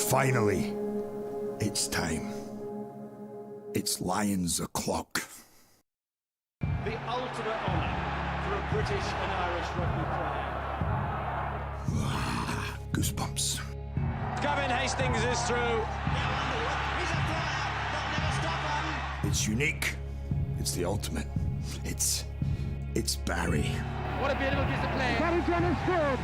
Finally, it's time. It's Lions o'clock. The ultimate honour for a British and Irish rugby player. Goosebumps. Gavin Hastings is through. He's a player, but never stop him. It's unique. It's the ultimate. It's Barry. What a beautiful piece of play.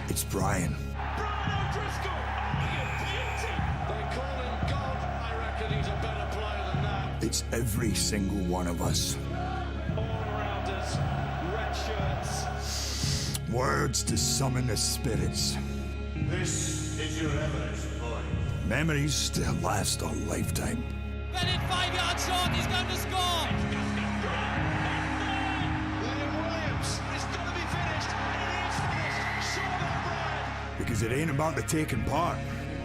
It's Brian. Brian O'Driscoll! Oh, you beauty! They call him God. I reckon he's a better player than that. It's every single one of us. All-rounders, red shirts. Words to summon the spirits. This is your evidence, boy. Memories that last a lifetime. Bennett 5 yards short, he's going to score. Liam Williams, it's got to be finished. It is finished. Show that Brian. Because it ain't about the taking part,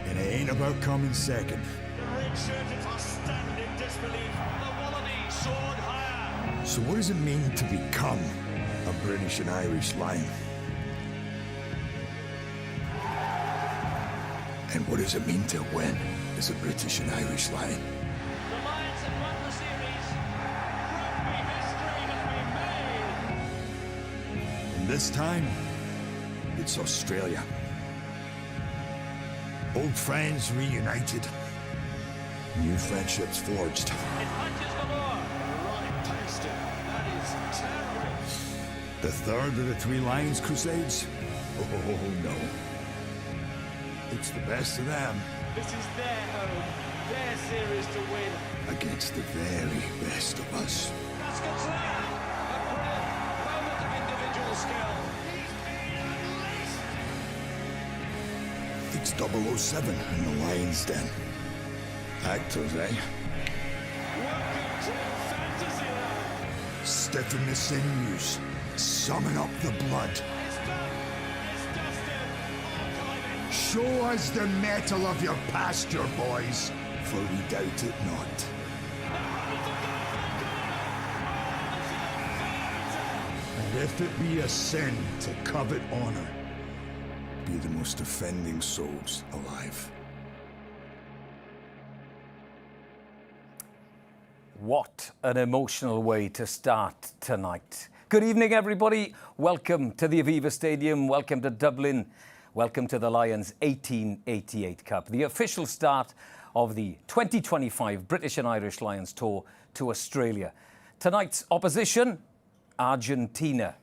and it ain't about coming second. The red shirts are standing in disbelief. The Wallaby soared higher. So what does it mean to become a British and Irish Lion? And what does it mean to win as a British and Irish Lion? The Lions have won the series. Rugby history has been made. And this time, it's Australia. Old friends reunited. New friendships forged. It punches galore. Right past it. That is terrible. The third of the three Lions Crusades? Oh, no. It's the best of them This is their home, their series to win. against the very best of us. Mascot's there. A brilliant moment of individual skill. He's been unleashed. It's 007 in the Lion's Den. Actors, eh? Welcome to Fantasyland. Stiffen the sinews, summon up the blood. It's done. It's dusted. Archiving. Show us the metal of your pasture, boys, for we doubt it not. And if it be a sin to covet honor, be the most offending souls alive. What an emotional way to start tonight. Good evening, everybody. Welcome to the Aviva Stadium. Welcome to Dublin. Welcome to the Lions 1888 Cup, the official start of the 2025 British and Irish Lions Tour to Australia. Tonight's opposition, Argentina.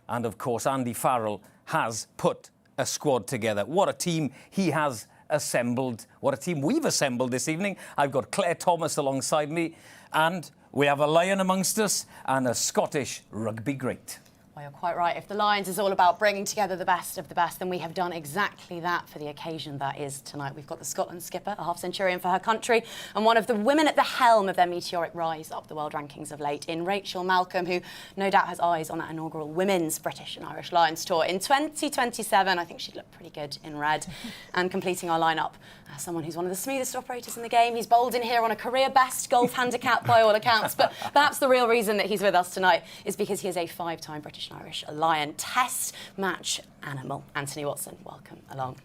And of course, Andy Farrell has put a squad together. What a team he has assembled. What a team we've assembled this evening. I've got Claire Thomas alongside me, and we have a Lion amongst us and a Scottish rugby great. Well, you're quite right. If the Lions is all about bringing together the best of the best, then we have done exactly that for the occasion that is tonight. We've got the Scotland skipper, a half-centurion for her country, and one of the women at the helm of their meteoric rise up the world rankings of late in Rachel Malcolm, who no doubt has eyes on that inaugural Women's British and Irish Lions Tour. In 2027, I think she'd look pretty good in red. And completing our lineup, someone who's one of the smoothest operators in the game. He's bowled in here on a career-best golf handicap by all accounts, but perhaps the real reason that he's with us tonight is because he is a five-time British and Irish Lion test match animal. Anthony Watson, welcome along.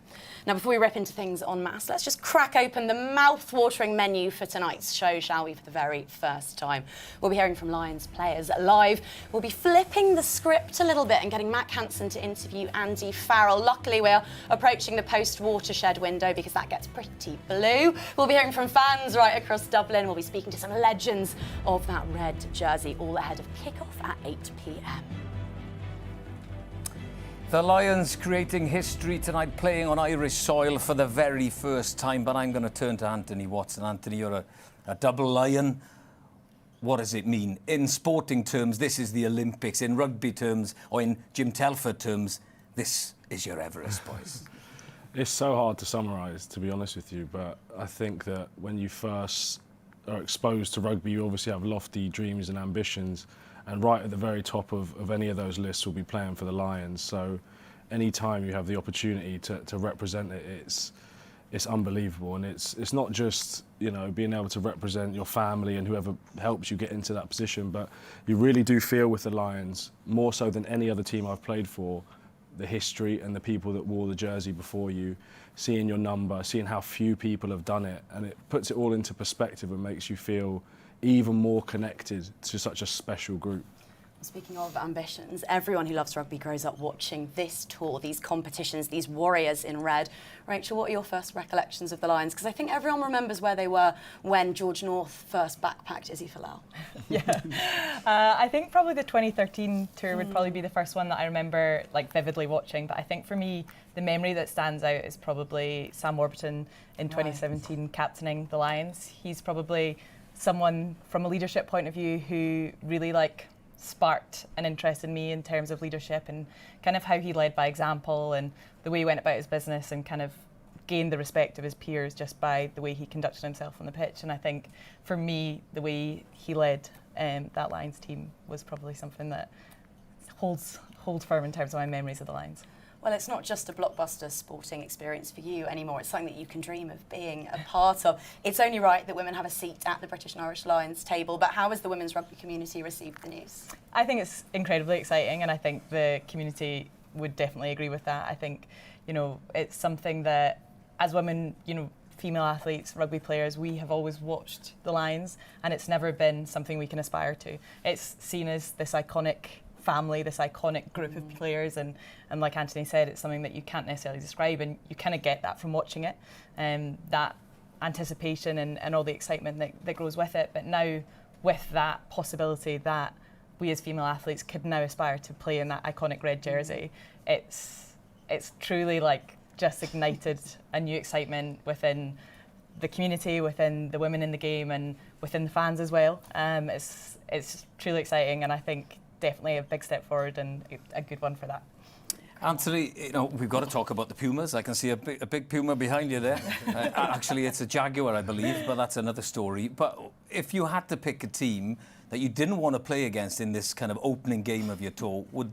Now, before we rip into things en masse, let's just crack open the mouth-watering menu for tonight's show, shall we, for the very first time. We'll be hearing from Lions players live. We'll be flipping the script a little bit and getting Matt Hansen to interview Andy Farrell. Luckily, we're approaching the post-watershed window because that gets pretty blue. We'll be hearing from fans right across Dublin. We'll be speaking to some legends of that red jersey, all ahead of kick-off at 8 p.m. The Lions creating history tonight, playing on Irish soil for the very first time. But I'm going to turn to Anthony Watson. Anthony, you're a double Lion. What does it mean? In sporting terms, this is the Olympics. In rugby terms, or in Jim Telford terms, this is your Everest, boys. It's so hard to summarise, to be honest with you. But I think that when you first are exposed to rugby, you obviously have lofty dreams and ambitions. And right at the very top of any of those lists will be playing for the Lions. So any time you have the opportunity to represent it, it's unbelievable. And it's not just, you know, being able to represent your family and whoever helps you get into that position, but you really do feel with the Lions, more so than any other team I've played for, the history and the people that wore the jersey before you, seeing your number, seeing how few people have done it, and it puts it all into perspective and makes you feel even more connected to such a special group. Speaking of ambitions, everyone who loves rugby grows up watching this tour, these competitions, these warriors in red. Rachel, what are your first recollections of the Lions? Because I think everyone remembers where they were when George North first backpacked Izzy Farrell. Yeah, I think probably the 2013 tour would probably be the first one that I remember like vividly watching. But I think for me, the memory that stands out is probably Sam Warburton in 2017 captaining the Lions. He's probably someone from a leadership point of view who really sparked an interest in me in terms of leadership and kind of how he led by example and the way he went about his business and kind of gained the respect of his peers just by the way he conducted himself on the pitch. And I think for me, the way he led that Lions team was probably something that holds firm in terms of my memories of the Lions. Well, it's not just a blockbuster sporting experience for you anymore. It's something that you can dream of being a part of. It's only right that women have a seat at the British and Irish Lions table, but how has the women's rugby community received the news? I think it's incredibly exciting, and I think the community would definitely agree with that. I think, it's something that as women, female athletes, rugby players, we have always watched the Lions, and it's never been something we can aspire to. It's seen as this iconic family, this iconic group of players, and like Anthony said, it's something that you can't necessarily describe, and you kind of get that from watching it, that anticipation and all the excitement that goes with it. But now with that possibility that we as female athletes could now aspire to play in that iconic red jersey, it's truly just ignited a new excitement within the community, within the women in the game, and within the fans as well. It's truly exciting, and I think definitely a big step forward and a good one for that. Anthony, we've got to talk about the Pumas. I can see a big Puma behind you there. Actually, it's a Jaguar, I believe, but that's another story. But if you had to pick a team that you didn't want to play against in this kind of opening game of your tour, would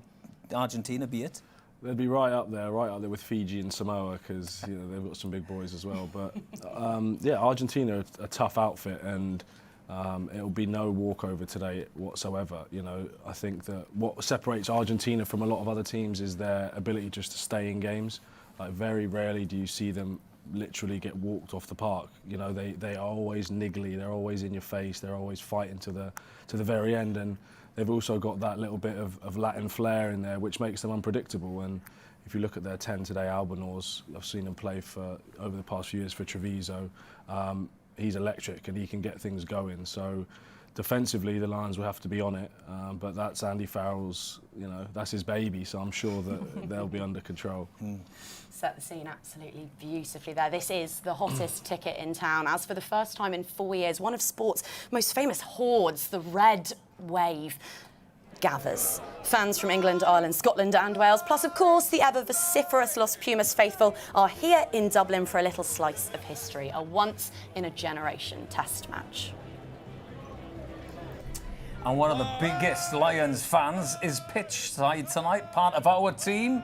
Argentina be it? They'd be right up there with Fiji and Samoa, because they've got some big boys as well. But Argentina are a tough outfit, and it'll be no walkover today whatsoever. I think that what separates Argentina from a lot of other teams is their ability just to stay in games. Very rarely do you see them literally get walked off the park. They are always niggly, they're always in your face, they're always fighting to the very end, and they've also got that little bit of Latin flair in there, which makes them unpredictable. And if you look at their 10 today, Albanors, I've seen him play over the past few years for Treviso. He's electric and he can get things going. So defensively, the Lions will have to be on it. But that's Andy Farrell's, that's his baby. So I'm sure that they'll be under control. Set the scene absolutely beautifully there. This is the hottest ticket in town, as for the first time in 4 years, one of sport's most famous hordes, the Red Wave, gathers. Fans from England, Ireland, Scotland and Wales, plus of course the ever vociferous Los Pumas faithful, are here in Dublin for a little slice of history, a once-in-a-generation test match. And one of the biggest Lions fans is Pitchside tonight, part of our team.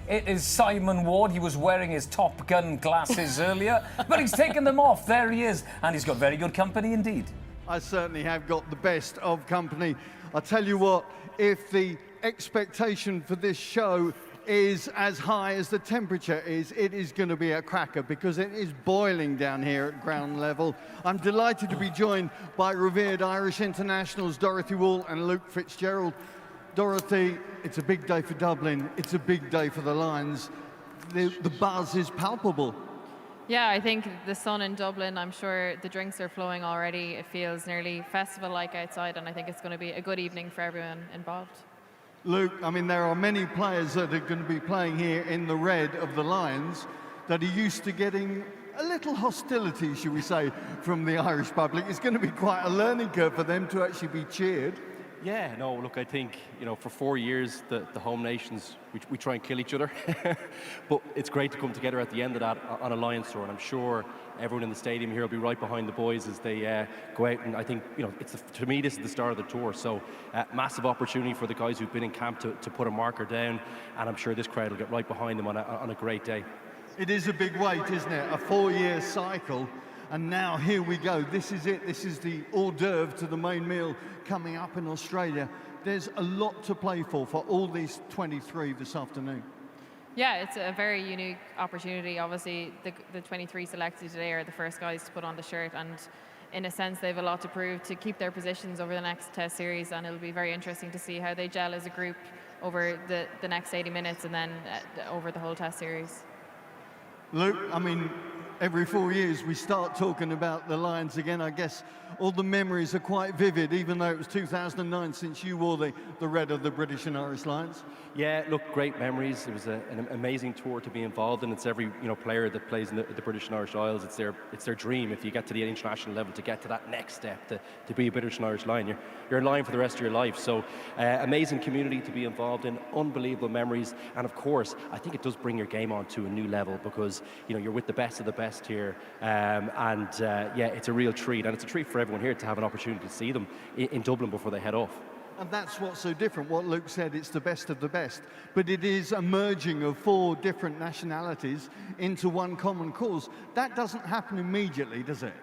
It is Simon Ward. He was wearing his Top Gun glasses earlier, but he's taken them off. There he is, and he's got very good company indeed. I certainly have got the best of company. I'll tell you what, if the expectation for this show is as high as the temperature is, it is going to be a cracker, because it is boiling down here at ground level. I'm delighted to be joined by revered Irish internationals Dorothy Wall and Luke Fitzgerald. Dorothy, it's a big day for Dublin. It's a big day for the Lions. The buzz is palpable. Yeah, I think the sun in Dublin, I'm sure the drinks are flowing already. It feels nearly festival-like outside, and I think it's going to be a good evening for everyone involved. Luke, there are many players that are going to be playing here in the red of the Lions that are used to getting a little hostility, should we say, from the Irish public. It's going to be quite a learning curve for them to actually be cheered. Yeah, no, look, I think, for 4 years, the home nations, we try and kill each other. But it's great to come together at the end of that on a Lions tour, and I'm sure everyone in the stadium here will be right behind the boys as they go out. And I think, to me, this is the start of the tour. So massive opportunity for the guys who've been in camp to put a marker down, and I'm sure this crowd will get right behind them on a great day. It is a big wait, isn't it? A 4-year cycle. And now here we go. This is it. This is the hors d'oeuvre to the main meal coming up in Australia. There's a lot to play for all these 23 this afternoon. Yeah, it's a very unique opportunity. Obviously, the 23 selected today are the first guys to put on the shirt, and in a sense, they have a lot to prove to keep their positions over the next Test series, and it'll be very interesting to see how they gel as a group over the next 80 minutes and then over the whole Test series. Luke, I mean, every 4 years we start talking about the Lions again. I guess all the memories are quite vivid, even though it was 2009 since you wore the red of the British and Irish Lions. Yeah, look, great memories. It was an amazing tour to be involved in. It's every player that plays in the British and Irish Isles. It's their dream if you get to the international level to get to that next step to be a British and Irish Lion. You're in line for the rest of your life. So amazing community to be involved in, unbelievable memories, and of course I think it does bring your game on to a new level because you're with the best of the best here, yeah, it's a real treat, and it's a treat for everyone here to have an opportunity to see them in Dublin before they head off. And that's what's so different. What Luke said, it's the best of the best. But it is a merging of 4 different nationalities into one common cause. That doesn't happen immediately, does it?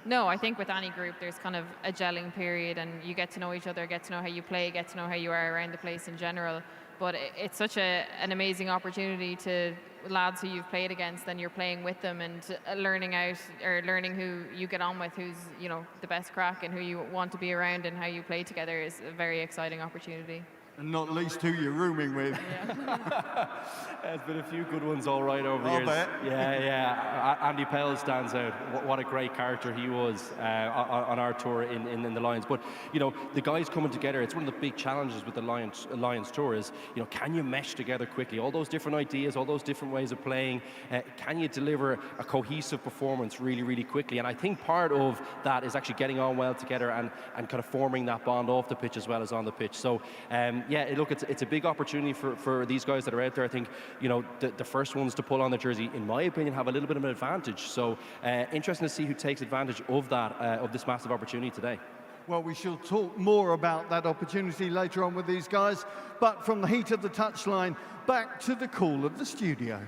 No, I think with any group there's kind of a gelling period, and you get to know each other, get to know how you play, get to know how you are around the place in general. But it's such an amazing opportunity to lads who you've played against, and you're playing with them and learning who you get on with, who's the best crack and who you want to be around, and how you play together is a very exciting opportunity. And not least who you're rooming with. Yeah. There's been a few good ones all right over the years. Bet. Yeah. Andy Pell stands out. What a great character he was on our tour in the Lions. But, the guys coming together, it's one of the big challenges with the Lions tour is, can you mesh together quickly? All those different ideas, all those different ways of playing, can you deliver a cohesive performance really, really quickly? And I think part of that is actually getting on well together and kind of forming that bond off the pitch as well as on the pitch. So, yeah, look, it's a big opportunity for these guys that are out there. I think, the first ones to pull on the jersey, in my opinion, have a little bit of an advantage. So interesting to see who takes advantage of that, of this massive opportunity today. Well, we shall talk more about that opportunity later on with these guys. But from the heat of the touchline, back to the cool of the studio.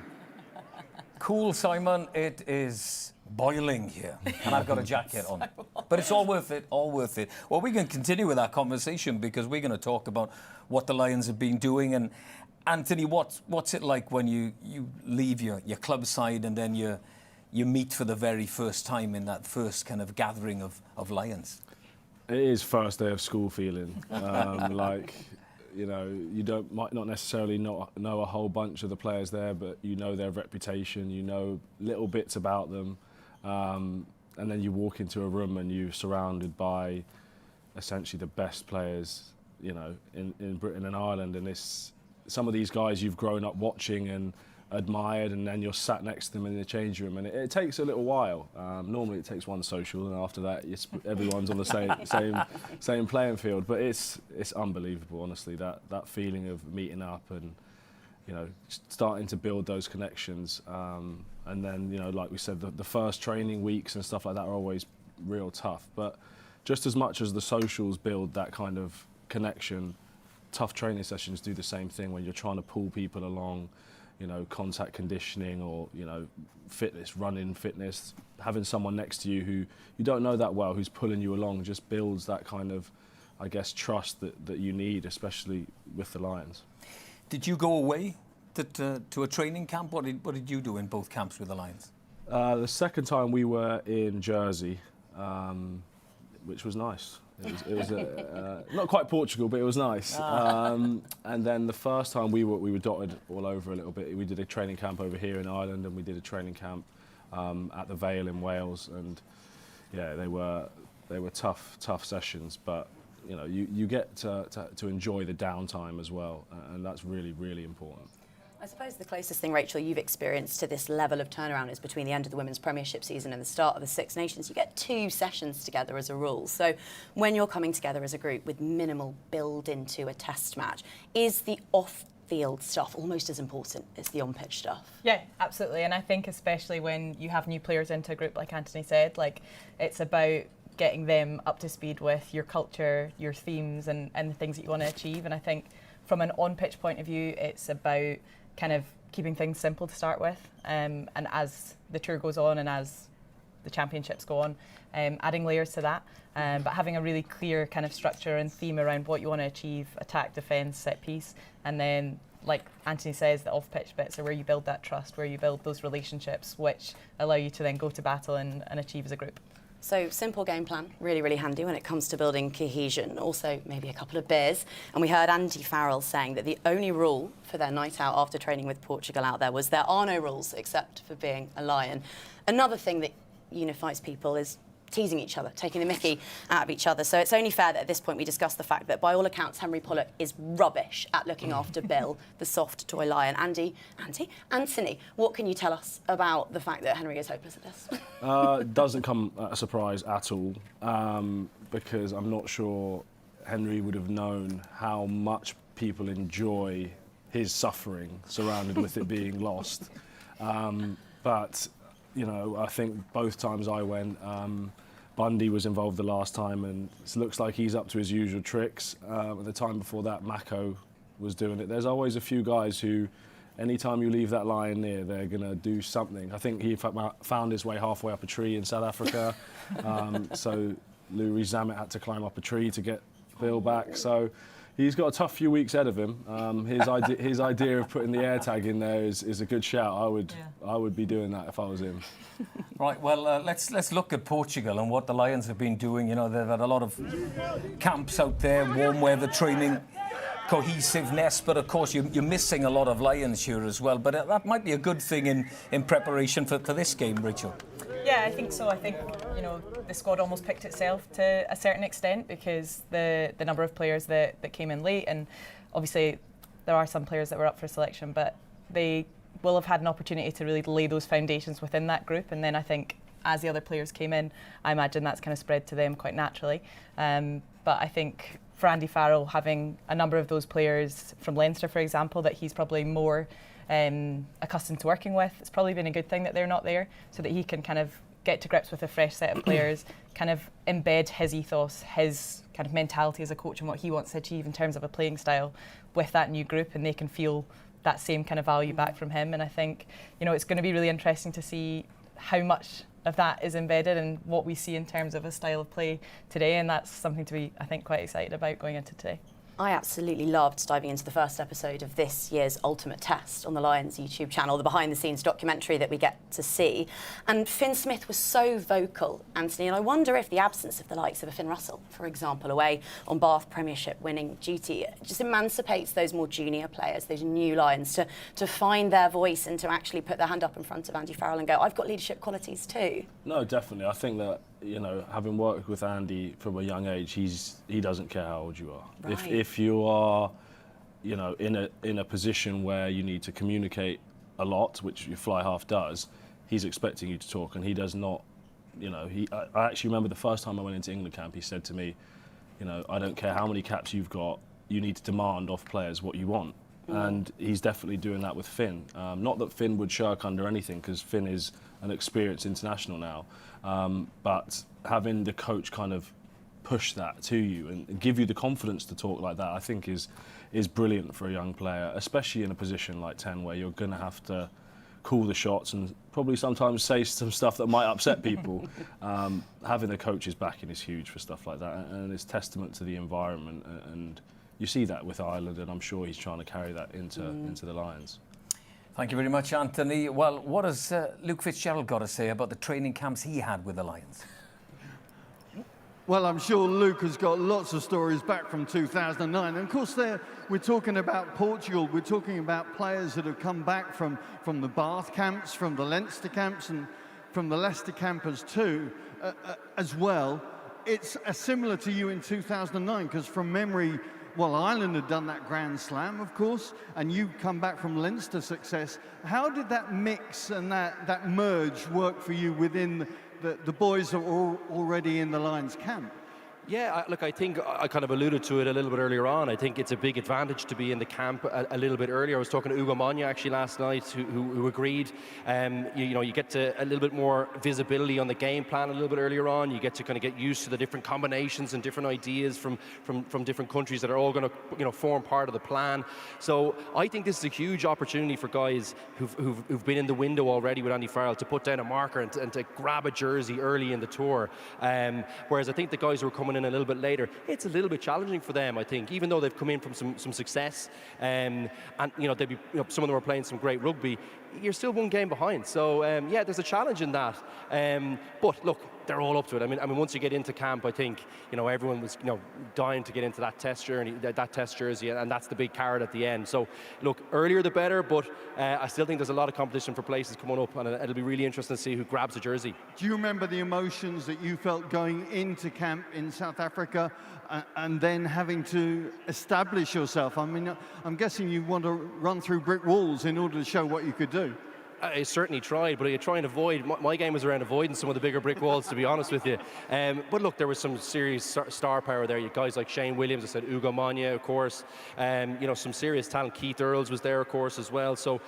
Cool, Simon. It is boiling here, and I've got a jacket on. But it's all worth it, all worth it. Well, we can continue with our conversation because we're going to talk about what the Lions have been doing. And Anthony, what's it like when you leave your club side and then you meet for the very first time in that first kind of gathering of Lions? It is first day of school feeling. Might not necessarily know a whole bunch of the players there, but you know their reputation, you know little bits about them. And then you walk into a room and you're surrounded by essentially the best players, in Britain and Ireland. And some of these guys you've grown up watching and admired, and then you're sat next to them in the change room, and it takes a little while. Normally it takes one social, and after that everyone's on the same playing field. But it's unbelievable, honestly, that feeling of meeting up and starting to build those connections. And then like we said, the first training weeks and stuff like that are always real tough. But just as much as the socials build that kind of connection, tough training sessions do the same thing when you're trying to pull people along. Contact conditioning or, fitness, running fitness, having someone next to you who you don't know that well, who's pulling you along, just builds that kind of, I guess, trust that you need, especially with the Lions. Did you go away to a training camp? What did you do in both camps with the Lions? The second time we were in Jersey, which was nice. It was not quite Portugal, but it was nice. And then the first time we were dotted all over a little bit. We did a training camp over here in Ireland, and we did a training camp at the Vale in Wales. And yeah, they were tough sessions, but you get to enjoy the downtime as well, and that's really, really important. I suppose the closest thing, Rachel, you've experienced to this level of turnaround is between the end of the Women's Premiership season and the start of the Six Nations. You get 2 sessions together as a rule. So when you're coming together as a group with minimal build into a test match, is the off-field stuff almost as important as the on-pitch stuff? Yeah, absolutely. And I think especially when you have new players into a group, like Anthony said, it's about getting them up to speed with your culture, your themes and the things that you want to achieve. And I think from an on-pitch point of view, it's about kind of keeping things simple to start with, and as the tour goes on and as the championships go on, adding layers to that, but having a really clear kind of structure and theme around what you want to achieve: attack, defence, set piece, and then like Anthony says, the off-pitch bits are where you build that trust, where you build those relationships, which allow you to then go to battle and achieve as a group. So simple game plan, really, really handy when it comes to building cohesion. Also, maybe a couple of beers. And we heard Andy Farrell saying that the only rule for their night out after training with Portugal out there was there are no rules except for being a lion. Another thing that unifies people is teasing each other, taking the mickey out of each other. So it's only fair that at this point we discuss the fact that by all accounts Henry Pollock is rubbish at looking after Bill, the soft toy lion. Anthony, what can you tell us about the fact that Henry is hopeless at this? Doesn't come as a surprise at all, because I'm not sure Henry would have known how much people enjoy his suffering surrounded with it being lost. But you know, I think both times I went, Bundy was involved the last time, and it looks like he's up to his usual tricks. At the time before that, Mako was doing it. There's always a few guys who, anytime you leave that lion near, they're going to do something. I think he found his way halfway up a tree in South Africa. So Louis Zamet had to climb up a tree to get Bill back. So he's got a tough few weeks ahead of him. His idea of putting the air tag in there is a good shout. I would be doing that if I was him. Right, well, let's look at Portugal and what the Lions have been doing. You know, they've had a lot of camps out there, warm weather training, cohesiveness, but of course you're missing a lot of Lions here as well. But that might be a good thing in preparation for this game, Rachel. Yeah, I think so. I think, you know, the squad almost picked itself to a certain extent because the number of players that came in late, and obviously there are some players that were up for selection, but they will have had an opportunity to really lay those foundations within that group. And then I think as the other players came in, I imagine that's kind of spread to them quite naturally. But I think for Andy Farrell, having a number of those players from Leinster, for example, that he's probably more accustomed to working with, it's probably been a good thing that they're not there, so that he can kind of get to grips with a fresh set of players, kind of embed his ethos, his kind of mentality as a coach and what he wants to achieve in terms of a playing style with that new group, and they can feel that same kind of value back from him. And I think, you know, it's going to be really interesting to see how much of that is embedded and what we see in terms of a style of play today, and that's something to be, I think, quite excited about going into today. I absolutely loved diving into the first episode of this year's Ultimate Test on the Lions YouTube channel, the behind-the-scenes documentary that we get to see. And Finn Smith was so vocal, Anthony, and I wonder if the absence of the likes of a Finn Russell, for example, away on Bath Premiership winning duty, just emancipates those more junior players, those new Lions, to find their voice and to actually put their hand up in front of Andy Farrell and go, I've got leadership qualities too. No, definitely. I think that, you know, having worked with Andy from a young age, he doesn't care how old you are. Right. If you are, you know, in a position where you need to communicate a lot, which your fly half does, he's expecting you to talk, and he does not. You know, I actually remember the first time I went into England camp, he said to me, you know, I don't care how many caps you've got, you need to demand off players what you want. And he's definitely doing that with Finn. Not that Finn would shirk under anything, because Finn is an experienced international now. But having the coach kind of push that to you and give you the confidence to talk like that, I think is brilliant for a young player, especially in a position like 10 where you're going to have to call the shots and probably sometimes say some stuff that might upset people. Having the coach's backing is huge for stuff like that, and it's testament to the environment, and you see that with Ireland, and I'm sure he's trying to carry that into the Lions. Thank you very much, Anthony. Well, what has Luke Fitzgerald got to say about the training camps he had with the Lions? Well, I'm sure Luke has got lots of stories back from 2009. And of course, we're talking about Portugal. We're talking about players that have come back from the Bath camps, from the Leinster camps, and from the Leicester campers too, as well. It's similar to you in 2009, because from memory, well, Ireland had done that Grand Slam, of course, and you come back from Leinster success. How did that mix and that merge work for you within the boys that were already in the Lions camp? Yeah, look, I think I kind of alluded to it a little bit earlier on. I think it's a big advantage to be in the camp a little bit earlier. I was talking to Ugo Monja actually last night, who agreed. You get to a little bit more visibility on the game plan a little bit earlier on. You get to kind of get used to the different combinations and different ideas from different countries that are all going to form part of the plan. So I think this is a huge opportunity for guys who've been in the window already with Andy Farrell to put down a marker and to grab a jersey early in the tour. Whereas I think the guys who are coming coming in a little bit later, it's a little bit challenging for them, I think, even though they've come in from some success, and they'd be, some of them are playing some great rugby. You're still one game behind, so yeah, there's a challenge in that. But look, they're all up to it. I mean, once you get into camp, I think everyone was dying to get into that test jersey, and that's the big carrot at the end. So look, earlier the better, but I still think there's a lot of competition for places coming up, and it'll be really interesting to see who grabs the jersey. Do you remember the emotions that you felt going into camp in South Africa, and then having to establish yourself? I mean, I'm guessing you want to run through brick walls in order to show what you could do. I certainly tried, but I try and avoid. My game was around avoiding some of the bigger brick walls, to be honest with you. But look, there was some serious star power there. You guys like Shane Williams, I said Ugo Manya, of course. Some serious talent. Keith Earls was there, of course, as well. So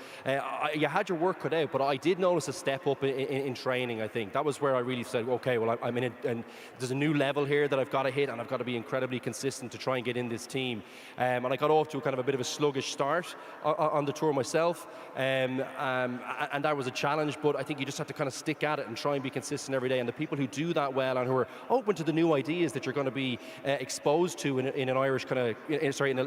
you had your work cut out, but I did notice a step up in training. I think that was where I really said, okay, well, I'm in it, and there's a new level here that I've got to hit, and I've got to be incredibly consistent to try and get in this team. And I got off to kind of a bit of a sluggish start on the tour myself. And that was a challenge, but I think you just have to kind of stick at it and try and be consistent every day. And the people who do that well and who are open to the new ideas that you're going to be exposed to in an Irish kind of,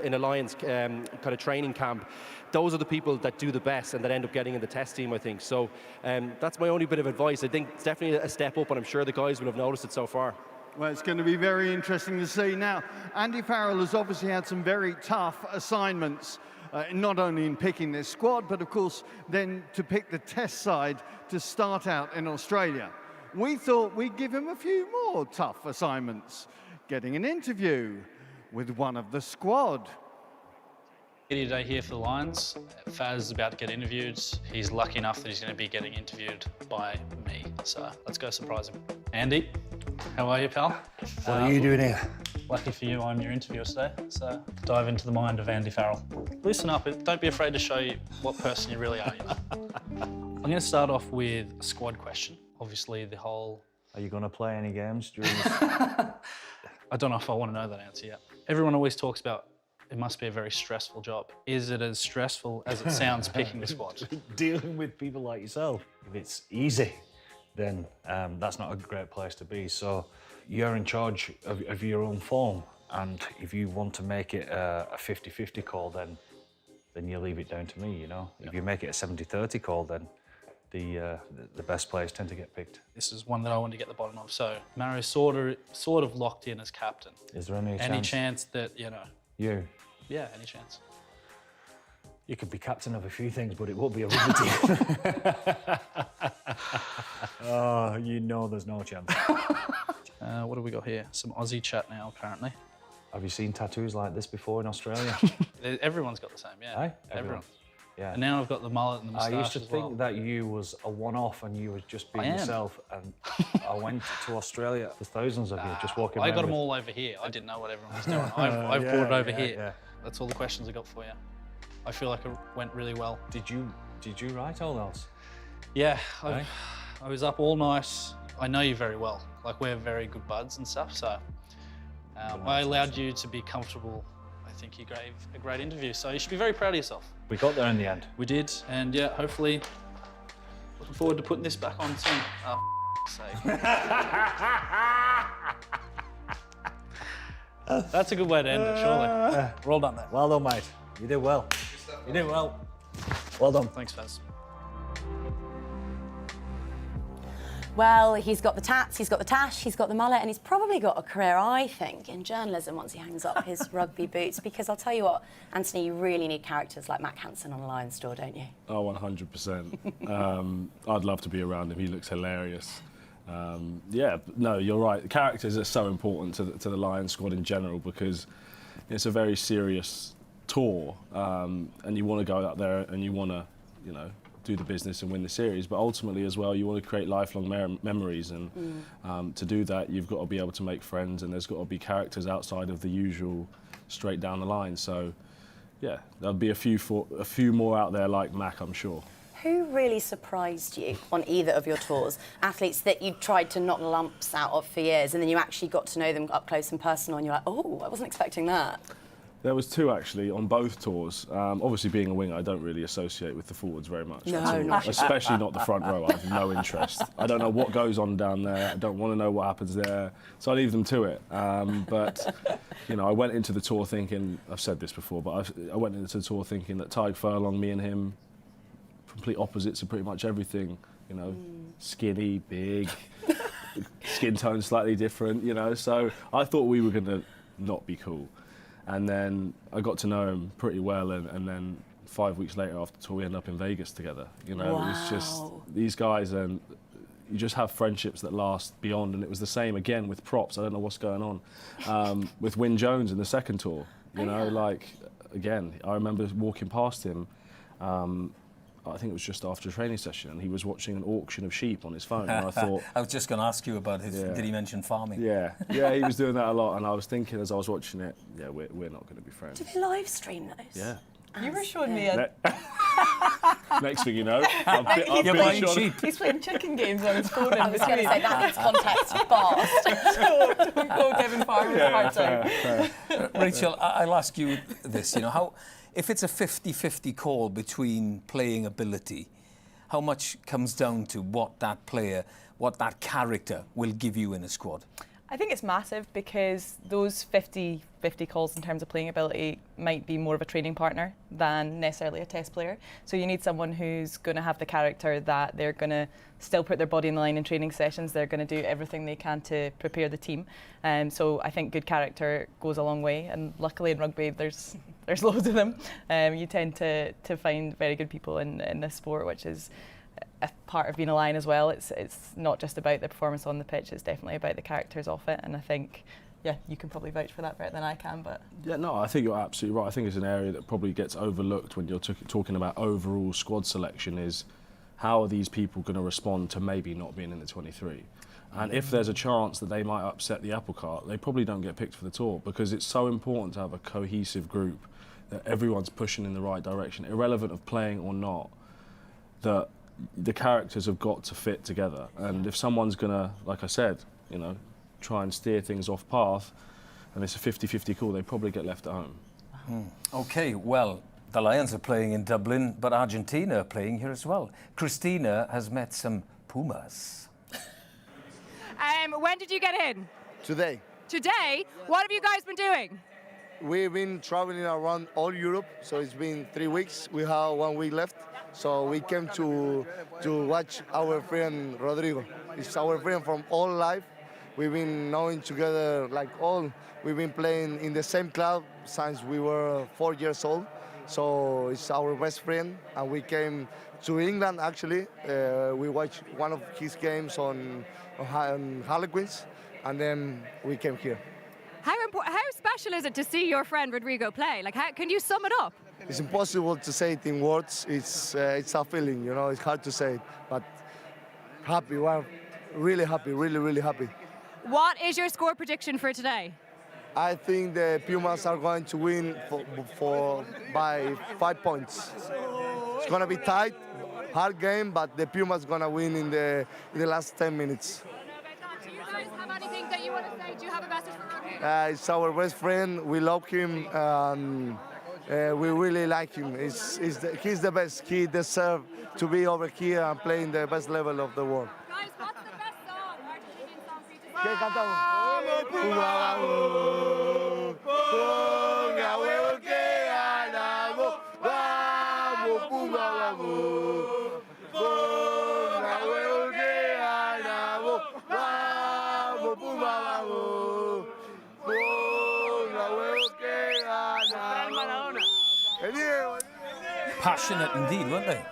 in a Lions kind of training camp, those are the people that do the best and that end up getting in the test team, I think. So that's my only bit of advice. I think it's definitely a step up, and I'm sure the guys will have noticed it so far. Well, it's going to be very interesting to see. Now, Andy Farrell has obviously had some very tough assignments, not only in picking this squad, but of course then to pick the test side to start out in Australia. We thought we'd give him a few more tough assignments, getting an interview with one of the squad. Today here for the Lions. Faz is about to get interviewed. He's lucky enough that he's going to be getting interviewed by me. So let's go surprise him. Andy, how are you, pal? What are you doing here? Lucky for you, I'm your interviewer today. So dive into the mind of Andy Farrell. Listen up, don't be afraid to show you what person you really are. I'm going to start off with a squad question. Obviously, the whole... Are you going to play any games during this? I don't know if I want to know that answer yet. Everyone always talks about it must be a very stressful job. Is it as stressful as it sounds picking the squad? Dealing with people like yourself. If it's easy, then that's not a great place to be. So you're in charge of your own form, and if you want to make it a 50-50 call, then you leave it down to me, Yeah. If you make it a 70-30 call, then the best players tend to get picked. This is one that I want to get the bottom of. So Maro's sort of locked in as captain. Is there any chance that, You? Yeah, any chance? You could be captain of a few things, but it won't be a rugby team. Oh, there's no chance. What have we got here? Some Aussie chat now, apparently. Have you seen tattoos like this before in Australia? Everyone's got the same, yeah. Aye? Everyone. Yeah. And now I've got the mullet and the moustache. I used to as think well. that you was a one-off and you was just being yourself. And I went to Australia. There's thousands of you just walking around. I got them all over here. I didn't know what everyone was doing. I've brought it over here. Yeah. That's all the questions I got for you. I feel like it went really well. Did you write all those? Yeah, I was up all night. I know you very well. Like, we're very good buds and stuff. So I allowed you to be comfortable. I think you gave a great interview. So you should be very proud of yourself. We got there in the end. We did, and yeah, hopefully, looking forward to putting this back on soon. Sake. That's a good way to end it, surely. Well done there. Well done, mate. You did well. You did well. Well done. Thanks, Faz. Well, he's got the tats, he's got the tash, he's got the mullet, and he's probably got a career, I think, in journalism once he hangs up his rugby boots. Because I'll tell you what, Anthony, you really need characters like Matt Hansen on a Lions store, don't you? Oh, 100%. I'd love to be around him. He looks hilarious. Yeah, no, you're right. Characters are so important to the Lions squad in general, because it's a very serious tour, and you want to go out there and you want to, do the business and win the series, but ultimately as well you want to create lifelong memories, and to do that you've got to be able to make friends, and there's got to be characters outside of the usual straight down the line. So yeah, there'll be a few more out there like Mac, I'm sure. Who really surprised you on either of your tours? Athletes that you tried to knock lumps out of for years, and then you actually got to know them up close and personal, and you're like, oh, I wasn't expecting that. There was two actually on both tours. Obviously, being a winger, I don't really associate with the forwards very much. No, at all. not Especially not the front row. I have no interest. I don't know what goes on down there. I don't want to know what happens there. So I leave them to it. But you know, I went into the tour thinking. I've said this before, but I went into the tour thinking that Tyg Furlong, me and him, complete opposites of pretty much everything. You know, skinny, big, skin tone slightly different. You know, so I thought we were going to not be cool. And then I got to know him pretty well, and then 5 weeks later after the tour, we ended up in Vegas together. You know, wow. It was just these guys, and you just have friendships that last beyond. And it was the same again with props. I don't know what's going on with Wyn Jones in the second tour. You know, like again, I remember walking past him. I think it was just after a training session, and he was watching an auction of sheep on his phone. And I thought, I was just going to ask you about his. Did he mention farming? Yeah, he was doing that a lot, and I was thinking as I was watching it, yeah, we're not going to be friends. Did they live stream those? Yeah. You were showing me a... Next thing you know, I've You're buying sheep. He's playing chicken games on his phone. I was going to say that needs context fast. Don't go Kevin Farrell hard time. Rachel, I'll ask you this. You know, how if it's a 50-50 call between playing ability, how much comes down to what that player, what that character will give you in a squad? I think it's massive because those 50-50 calls in terms of playing ability might be more of a training partner than necessarily a test player. So you need someone who's going to have the character that they're going to still put their body in the line in training sessions. They're going to do everything they can to prepare the team. So I think good character goes a long way. And luckily in rugby, there's loads of them. You tend to find very good people in this sport, which is a part of being a Lion as well. It's not just about the performance on the pitch, it's definitely about the characters off it, and I think, yeah, you can probably vouch for that better than I can. But yeah, no, I think you're absolutely right. I think it's an area that probably gets overlooked when you're talking about overall squad selection, is how are these people going to respond to maybe not being in the 23? And if there's a chance that they might upset the apple cart, they probably don't get picked for the tour, because it's so important to have a cohesive group that everyone's pushing in the right direction, irrelevant of playing or not, that the characters have got to fit together. And if someone's going to, like I said, you know, try and steer things off path, and it's a 50-50 call, they probably get left at home. OK, well, the Lions are playing in Dublin, but Argentina are playing here as well. Christina has met some Pumas. When did you get in? Today. Today? What have you guys been doing? We've been traveling around all Europe, so it's been 3 weeks. We have 1 week left. So we came to watch our friend Rodrigo. It's our friend from all life. We've been knowing together we've been playing in the same club since we were 4 years old. So it's our best friend, and we came to England actually. We watched one of his games on Harlequins, and then we came here. How special is it to see your friend Rodrigo play? Like, how can you sum it up? It's impossible to say it in words. It's a feeling, you know. It's hard to say it, but happy. We're really happy, really happy. What is your score prediction for today? I think the Pumas are going to win by 5 points. It's going to be tight, hard game, but the Pumas going to win in the last 10 minutes. Do you guys have anything that you want to say? Do you have a message for Rodrigo? It's our best friend. We love him. We really like him. He's the best. He deserves to be over here and play in the best level of the world. Guys, what's the best song, Argentinian song for you to ¿Qué sing? cantamos? Ponga huevo que ganamos. Vamos, Puma, vamos. Ponga huevo que ganamos. Vamos, Puma, vamos. Ponga huevo que ganamos. Passionate indeed, weren't they?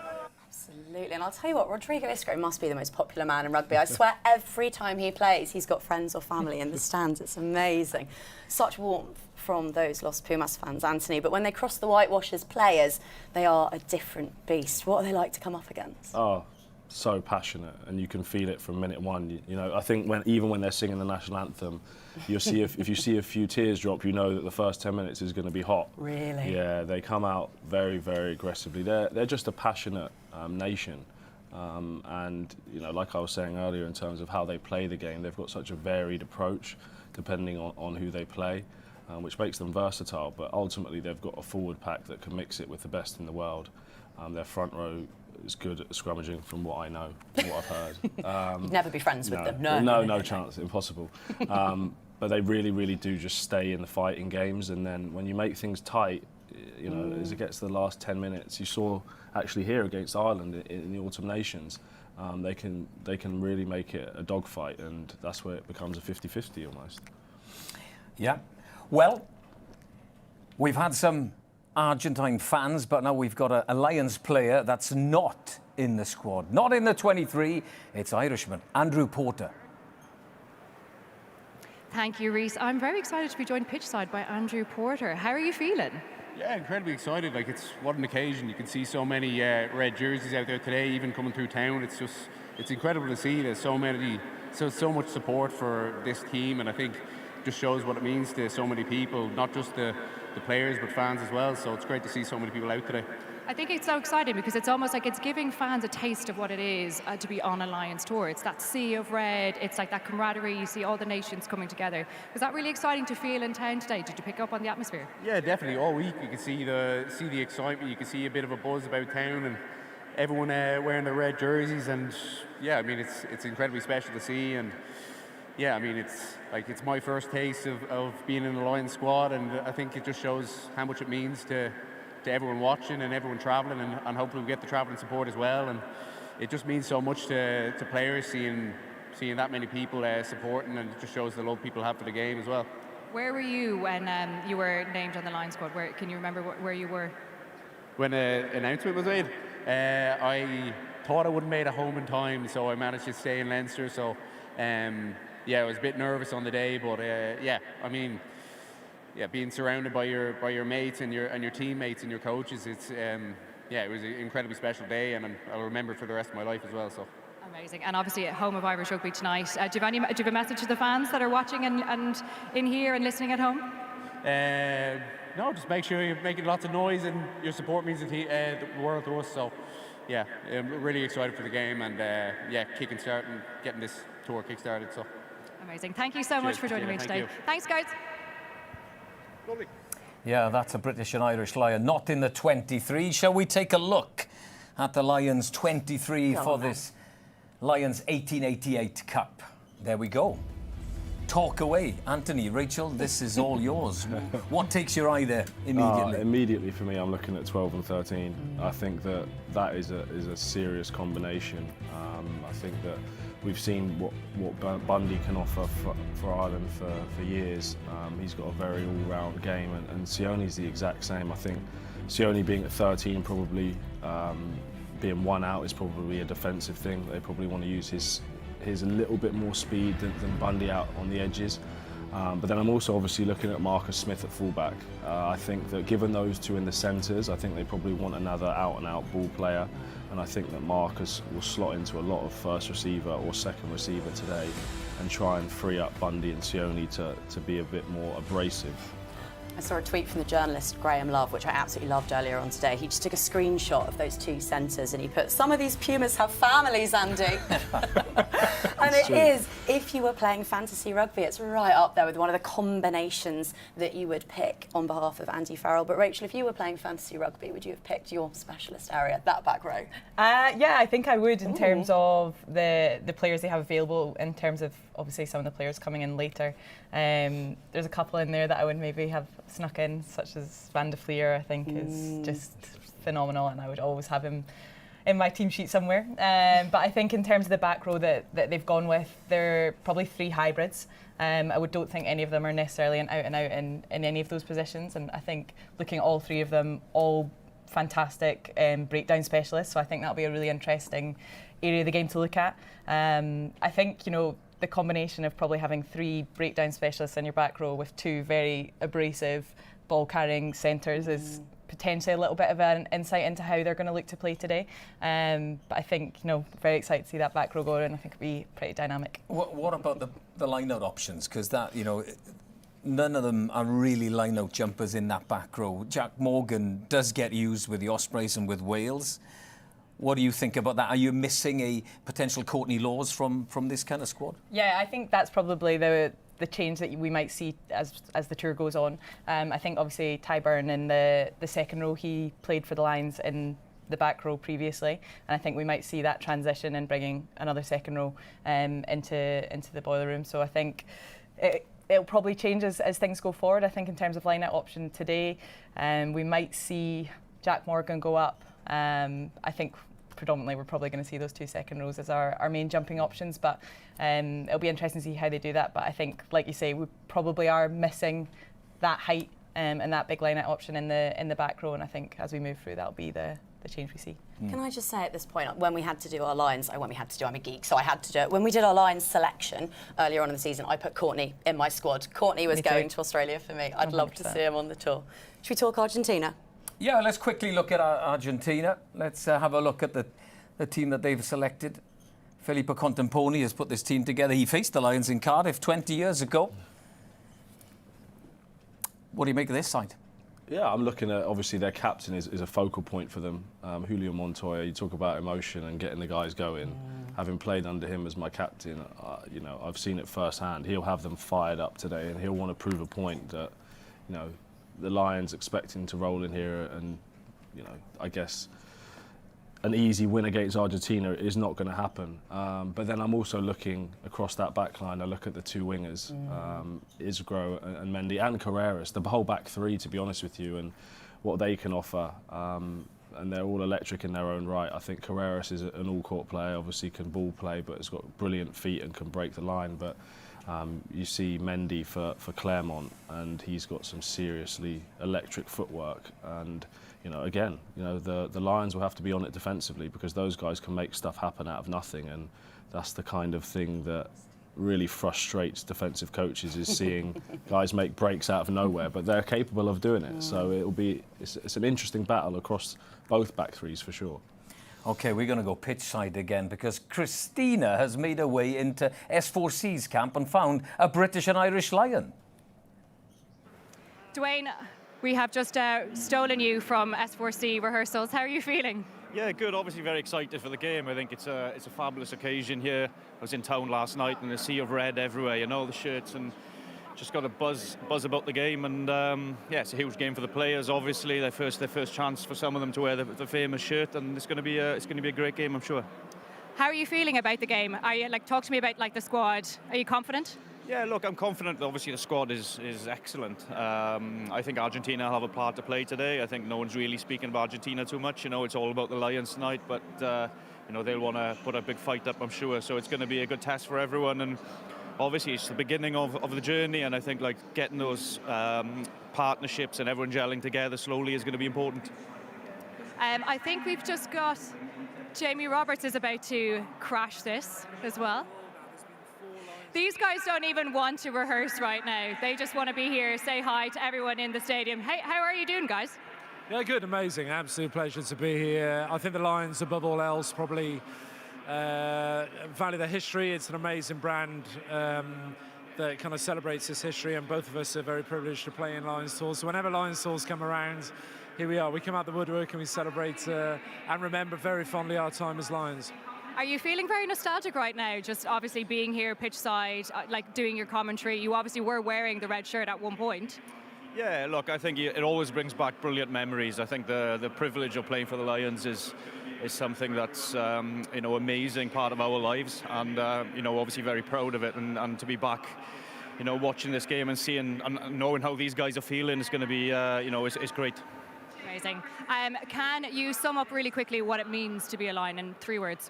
Absolutely, and I'll tell you what, Rodrigo Isco must be the most popular man in rugby. I swear every time he plays, he's got friends or family in the stands. It's amazing. Such warmth from those Los Pumas fans, Anthony. But when they cross the whitewashers players, they are a different beast. What are they like to come up against? Oh, so passionate, and you can feel it from minute one. You know, I think even when they're singing the national anthem, you'll see if you see a few tears drop, you know that the first 10 minutes is going to be hot. Really? Yeah, they come out very, very aggressively. They're just a passionate nation, and you know, like I was saying earlier, in terms of how they play the game, they've got such a varied approach depending on who they play. which makes them versatile. But ultimately, they've got a forward pack that can mix it with the best in the world. Their front row is good at scrummaging, from what I know, from what I've heard. You'd never be friends with them. No chance, impossible. But they really do just stay in the fight in games, and then when you make things tight, you know, as it gets to the last 10 minutes, you saw actually here against Ireland in the Autumn Nations, they can really make it a dogfight, and that's where it becomes a 50-50 almost. Yeah. Well, we've had some Argentine fans, but now we've got a Lions player that's not in the squad, not in the 23. It's Irishman Andrew Porter. Thank you, Reese. I'm very excited to be joined pitchside by Andrew Porter. How are you feeling? Yeah, incredibly excited. Like, it's what an occasion. You can see so many red jerseys out there today, even coming through town. It's incredible to see. There's so much support for this team, and I think just shows what it means to so many people, not just the players but fans as well. So it's great to see so many people out today. I think it's so exciting because it's almost like it's giving fans a taste of what it is to be on a Lions tour. It's that sea of red, it's like that camaraderie, you see all the nations coming together. Was that really exciting to feel in town today? Did you pick up on the atmosphere? Yeah, definitely. All week you can see the excitement, you can see a bit of a buzz about town, and everyone wearing their red jerseys, and yeah, I mean, it's incredibly special to see. And yeah, I mean, it's my first taste of being in the Lions squad, and I think it just shows how much it means to everyone watching and everyone travelling, and hopefully we get the travelling support as well. And it just means so much to players seeing that many people supporting, and it just shows the love people have for the game as well. Where were you when you were named on the Lions squad? Can you remember where you were? When the announcement was made, I thought I wouldn't make it home in time, so I managed to stay in Leinster. So yeah, I was a bit nervous on the day, but yeah, I mean, yeah, being surrounded by your mates and your teammates and your coaches, it's yeah, it was an incredibly special day, and I'll remember it for the rest of my life as well. So amazing. And obviously at home of Irish rugby tonight. Do you have a message to the fans that are watching and in here and listening at home? No, just make sure you're making lots of noise, and your support means the world to us. So yeah, I'm really excited for the game, and yeah, kicking start and getting this tour kick-started. So amazing. Thank you so much for joining me today. Thanks, guys. Lovely. Yeah, that's a British and Irish Lion, not in the 23. Shall we take a look at the Lions 23 for this Lions 1888 Cup? There we go. Talk away. Anthony, Rachel, this is all yours. What takes your eye there immediately? Immediately for me, I'm looking at 12 and 13. I think that is a serious combination. I think that we've seen what Bundy can offer for Ireland for years. He's got a very all-round game, and Sioni's the exact same. I think Sioni being at 13, probably being one out, is probably a defensive thing. They probably want to use his a little bit more speed than Bundy out on the edges. But then I'm also obviously looking at Marcus Smith at fullback. I think that given those two in the centres, I think they probably want another out-and-out ball player. And I think that Marcus will slot into a lot of first receiver or second receiver today and try and free up Bundy and Sioni to be a bit more abrasive. I saw a tweet from the journalist Graham Love, which I absolutely loved earlier on today. He just took a screenshot of those two centres and he put, "Some of these Pumas have families, Andy." And it is, if you were playing fantasy rugby, it's right up there with one of the combinations that you would pick on behalf of Andy Farrell. But Rachel, if you were playing fantasy rugby, would you have picked your specialist area, that back row? Yeah, I think I would, in terms of the players they have available, in terms of obviously some of the players coming in later. There's a couple in there that I would maybe have snuck in, such as Van de Vlier, I think is just phenomenal, and I would always have him in my team sheet somewhere. But I think in terms of the back row that they've gone with, they're probably three hybrids. I don't think any of them are necessarily an out-and-out in any of those positions, and I think looking at all three of them, all fantastic breakdown specialists, so I think that'll be a really interesting area of the game to look at. I think, the combination of probably having three breakdown specialists in your back row with two very abrasive ball-carrying centres is potentially a little bit of an insight into how they're going to look to play today. But I think, very excited to see that back row go, and I think it'll be pretty dynamic. What about the line-out options? Because that, none of them are really line-out jumpers in that back row. Jack Morgan does get used with the Ospreys and with Wales. What do you think about that? Are you missing a potential Courtney Laws from this kind of squad? Yeah, I think that's probably the the change that we might see as the tour goes on. I think obviously Tyburn in the second row, he played for the Lions in the back row previously, and I think we might see that transition and bringing another second row into the boiler room. So I think it'll probably change as things go forward. I think in terms of line-out option today, we might see Jack Morgan go up. I think predominantly we're probably going to see those 2 second rows as our main jumping options, but it'll be interesting to see how they do that. But I think, like you say, we probably are missing that height and that big line-out option in the back row, and I think as we move through, that'll be the change we see. Can I just say at this point, when we had to do our Lions, I'm a geek, so I had to do it. When we did our Lions selection earlier on in the season, I put Courtney in my squad. Courtney was going to Australia for me. I'd love to see him on the tour. Should we talk Argentina? Yeah, let's quickly look at Argentina. Let's have a look at the team that they've selected. Filippo Contamponi has put this team together. He faced the Lions in Cardiff 20 years ago. What do you make of this side? Yeah, I'm looking at, obviously their captain is a focal point for them. Julio Montoya, you talk about emotion and getting the guys going. Having played under him as my captain, you know, I've seen it firsthand. He'll have them fired up today, and he'll want to prove a point that, you know, the Lions expecting to roll in here, and, you know, I guess an easy win against Argentina is not going to happen. But then I'm also looking across that back line. I look at the 2 wingers, Isgro and Mendy and Carreras, the whole back 3, to be honest with you, and what they can offer. And they're all electric in their own right. I think Carreras is an all-court player, obviously can ball play, but has got brilliant feet and can break the line. But you see Mendy for Claremont, and he's got some seriously electric footwork. And you know, again, you know, the Lions will have to be on it defensively, because those guys can make stuff happen out of nothing, and that's the kind of thing that really frustrates defensive coaches, is seeing guys make breaks out of nowhere, but they're capable of doing it. So it's an interesting battle across both back 3s for sure. Okay, we're going to go pitch side again, because Christina has made her way into S4C's camp and found a British and Irish Lion. Dwayne, we have just stolen you from S4C rehearsals. How are you feeling? Yeah, good. Obviously very excited for the game. I think it's a fabulous occasion here. I was in town last night and a sea of red everywhere, you know, the shirts, and just got a buzz about the game. And yeah, it's a huge game for the players. Obviously, their first chance for some of them to wear the famous shirt, and it's going to be a great game, I'm sure. How are you feeling about the game? Are you talk to me about the squad? Are you confident? Yeah, look, I'm confident. Obviously, the squad is excellent. I think Argentina will have a part to play today. I think no one's really speaking about Argentina too much. You know, it's all about the Lions tonight, but you know, they'll want to put a big fight up, I'm sure. So it's going to be a good test for everyone, and obviously it's the beginning of the journey. And I think getting those partnerships and everyone gelling together slowly is going to be important. I think we've just got Jamie Roberts is about to crash this as well. These guys don't even want to rehearse right now. They just want to be here, say hi to everyone in the stadium. Hey, how are you doing, guys? Yeah, good, amazing. Absolute pleasure to be here. I think the Lions, above all else, probably value their history. It's an amazing brand that kind of celebrates this history, and both of us are very privileged to play in Lions tours. So whenever Lions tours come around, here we are. We come out the woodwork and we celebrate and remember very fondly our time as Lions. Are you feeling very nostalgic right now, just obviously being here pitchside, doing your commentary? You obviously were wearing the red shirt at one point. Yeah, look, I think it always brings back brilliant memories. I think the privilege of playing for the Lions is something that's you know, amazing part of our lives, and you know, obviously very proud of it, and to be back, you know, watching this game and seeing and knowing how these guys are feeling is going to be you know, it's great. Amazing. Can you sum up really quickly what it means to be a Lion in 3 words?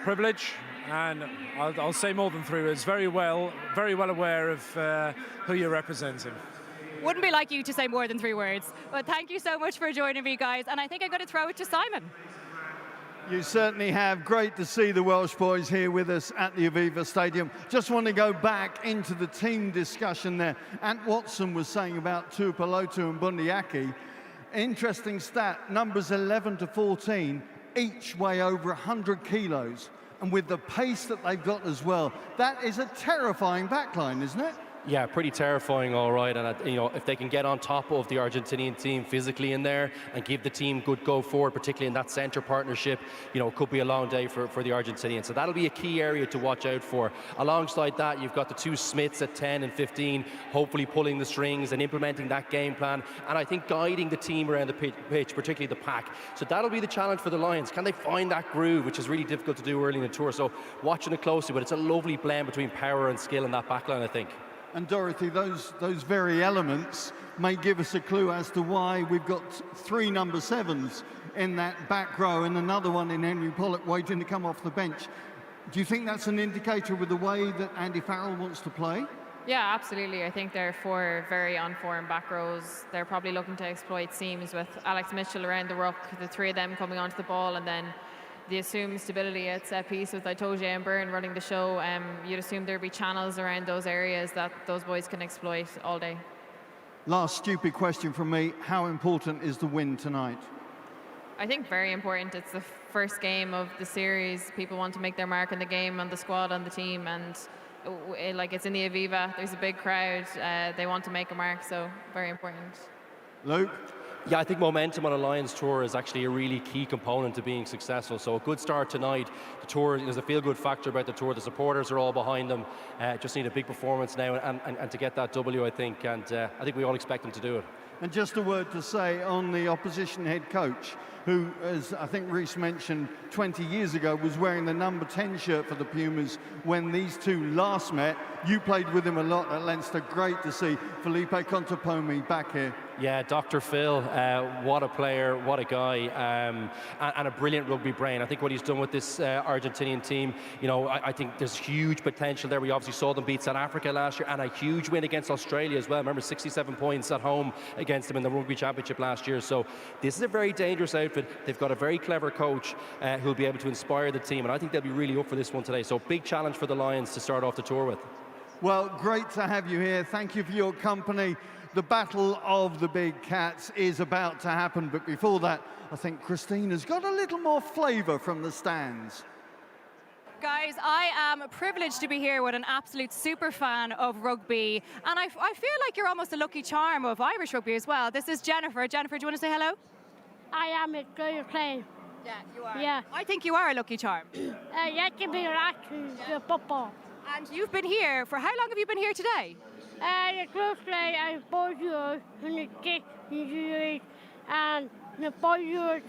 Privilege, and I'll say more than 3 words. Very well aware of who you're representing. Wouldn't be like you to say more than 3 words. But thank you so much for joining me, guys. And I think I'm going to throw it to Simon. You certainly have. Great to see the Welsh boys here with us at the Aviva Stadium. Just want to go back into the team discussion there. Ant Watson was saying about Tuipulotu and Bundyaki. Interesting stat, numbers 11 to 14, each weigh over 100 kilos. And with the pace that they've got as well, that is a terrifying backline, isn't it? Yeah, pretty terrifying, all right. And you know, if they can get on top of the Argentinian team physically in there and give the team good go forward, particularly in that centre partnership, you know, it could be a long day for the Argentinians. So that'll be a key area to watch out for. Alongside that, you've got the two Smiths at 10 and 15, hopefully pulling the strings and implementing that game plan. And I think guiding the team around the pitch, particularly the pack. So that'll be the challenge for the Lions. Can they find that groove, which is really difficult to do early in the tour? So watching it closely, but it's a lovely blend between power and skill in that backline, I think. And Dorothy, those very elements may give us a clue as to why we've got 3 number 7s in that back row and another one in Henry Pollock waiting to come off the bench. Do you think that's an indicator with the way that Andy Farrell wants to play? Yeah, absolutely. I think they're 4 very on-form back rows. They're probably looking to exploit seams with Alex Mitchell around the ruck, the 3 of them coming onto the ball, and then the assumed stability at set piece with Itoje and Byrne running the show. You'd assume there'd be channels around those areas that those boys can exploit all day. Last stupid question from me. How important is the win tonight? I think very important. It's the first game of the series. People want to make their mark in the game, on the squad, on the team, and it's in the Aviva. There's a big crowd. They want to make a mark, so very important. Luke? Yeah, I think momentum on a Lions tour is actually a really key component to being successful. So a good start tonight. The tour, there's a feel-good factor about the tour. The supporters are all behind them. Just need a big performance now and to get that W, I think. And I think we all expect them to do it. And just a word to say on the opposition head coach, who, as I think Reece mentioned, 20 years ago was wearing the number 10 shirt for the Pumas when these two last met. You played with him a lot at Leinster. Great to see Felipe Contepomi back here. Yeah, Dr. Phil, what a player, what a guy, and a brilliant rugby brain. I think what he's done with this Argentinian team, you know, I think there's huge potential there. We obviously saw them beat South Africa last year, and a huge win against Australia as well. Remember, 67 points at home against them in the Rugby Championship last year. So this is a very dangerous outfit. They've got a very clever coach who'll be able to inspire the team, and I think they'll be really up for this one today. So big challenge for the Lions to start off the tour with. Well, great to have you here. Thank you for your company. The battle of the big cats is about to happen, but before that, I think Christina's got a little more flavour from the stands. Guys, I am privileged to be here with an absolute super fan of rugby, and I feel like you're almost a lucky charm of Irish rugby as well. This is Jennifer. Jennifer, do you want to say hello? I am a good player. Yeah, you are. Yeah. I think you are a lucky charm. You can be relaxing the football. And you've been here, for how long have you been here today? The close play I 4 years, and the kick years, and the 4 years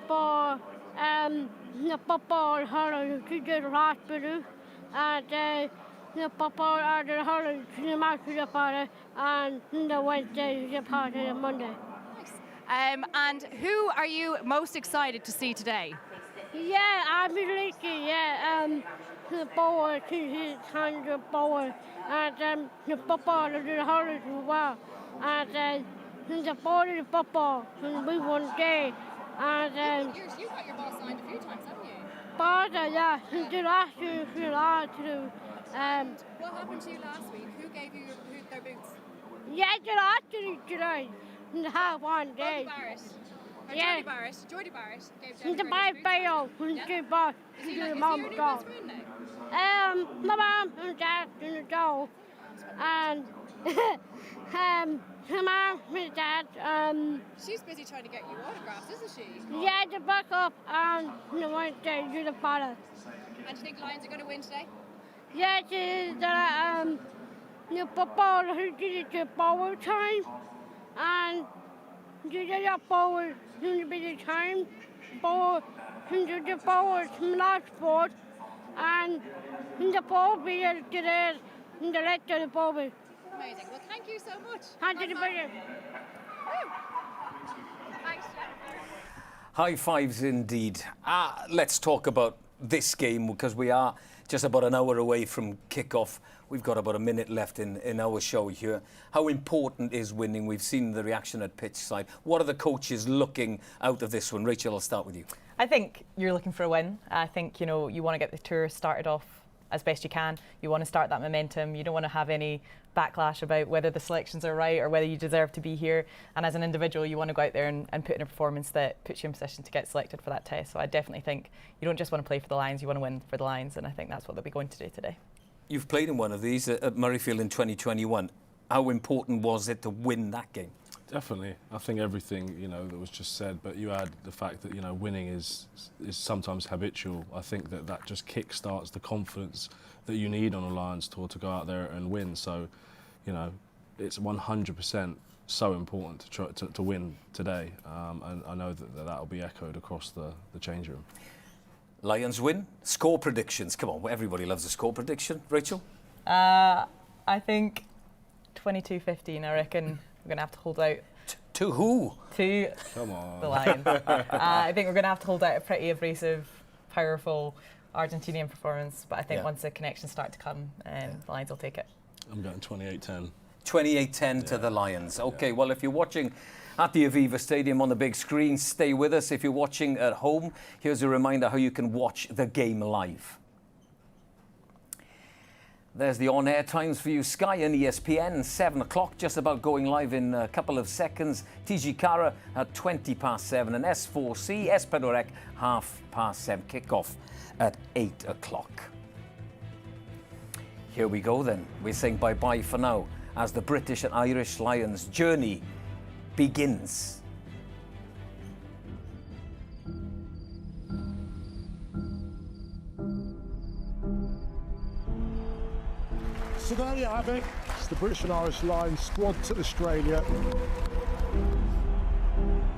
for the football hurling to the hospital, and the football and the hurling to the match of the father, and the Wednesday the part of the Monday. And who are you most excited to see today? Yeah, I'm really the ball to his hand of ball, and the football and the hurling as well, and the ball and the football, and we won day, and You've got your ball signed a few times, haven't you? but yeah, the last year we lost to What happened to you last week? Who gave you their boots? yeah, the last year today, and have one day. Yeah. Jordy Barrett gave The Jennifer bye his boots. bye and Yeah. the boss Is to he the your mom new dog. best friend now? My mom and dad and the dog, and my mom and dad She's busy trying to get you autographs, isn't she? yeah, the back up and the Wednesday to the father. And do you think Lions are going to win today? Yeah, the football who did it to forward time, and the forward to be the time forward to the forward last sport, and the forward be the left of the forward. Amazing. Well, thank you so much. Thank you very much. Thanks, High fives indeed. Let's talk about this game because we are just about an hour away from kick-off. We've got about a minute left in our show here. How important is winning? We've seen the reaction at Pitchside. What are the coaches looking out of this one? Rachel, I'll start with you. I think you're looking for a win. I think, you know, you want to get the tour started off as best you can. You want to start that momentum. You don't want to have any backlash about whether the selections are right or whether you deserve to be here. And as an individual, you want to go out there and put in a performance that puts you in position to get selected for that test. So I definitely think you don't just want to play for the Lions, you want to win for the Lions, and I think that's what they'll be going to do today. You've played in one of these at Murrayfield in 2021. How important was it to win that game? Definitely. I think everything, you know, that was just said, but you add the fact that, you know, winning is sometimes habitual. I think that just kick-starts the confidence that you need on a Lions tour to go out there and win. So, you know, it's 100% so important to try to win today. And I know that will be echoed across the change room. Lions win. Score predictions. Come on, everybody loves a score prediction. Rachel? I think 22-15, I reckon. We're going to have to hold out. To who? To Come on. the Lions. I think we're going to have to hold out a pretty abrasive, powerful Argentinian performance. But I think once the connections start to come, the Lions will take it. I'm going 28-10. 28-10 to the Lions. OK, well, if you're watching at the Aviva Stadium on the big screen, stay with us. If you're watching at home, here's a reminder how you can watch the game live. There's the on-air times for you. Sky and ESPN, 7 o'clock, just about going live in a couple of seconds. TG Cara at 7:20, and S4C, Espadorec, 7:30. Kickoff at 8 o'clock. Here we go then. We're saying bye-bye for now as the British and Irish Lions journey begins. So there you have it. It's the British and Irish Lions squad to Australia.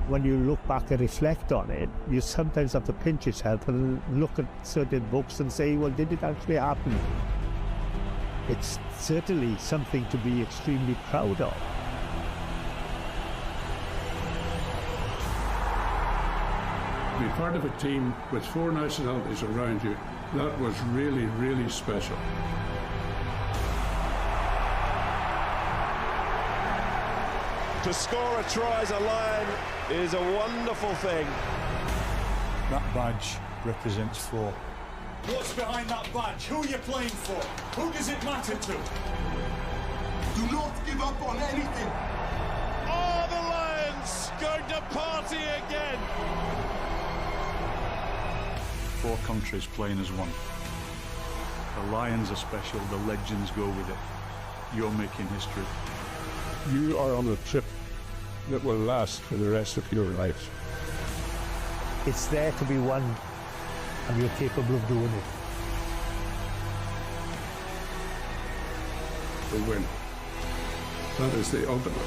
When you look back and reflect on it, you sometimes have to pinch yourself and look at certain books and say, well, did it actually happen? It's certainly something to be extremely proud of. Be part of a team with 4 nationalities around you, that was really, really special. To score a try as a Lion is a wonderful thing. That badge represents 4. What's behind that badge? Who are you playing for? Who does it matter to? Do not give up on anything. Oh, the Lions going to party again. 4 countries playing as one. The Lions are special, the legends go with it. You're making history. You are on a trip that will last for the rest of your life. It's there to be won, and you're capable of doing it. The win. That is the ultimate.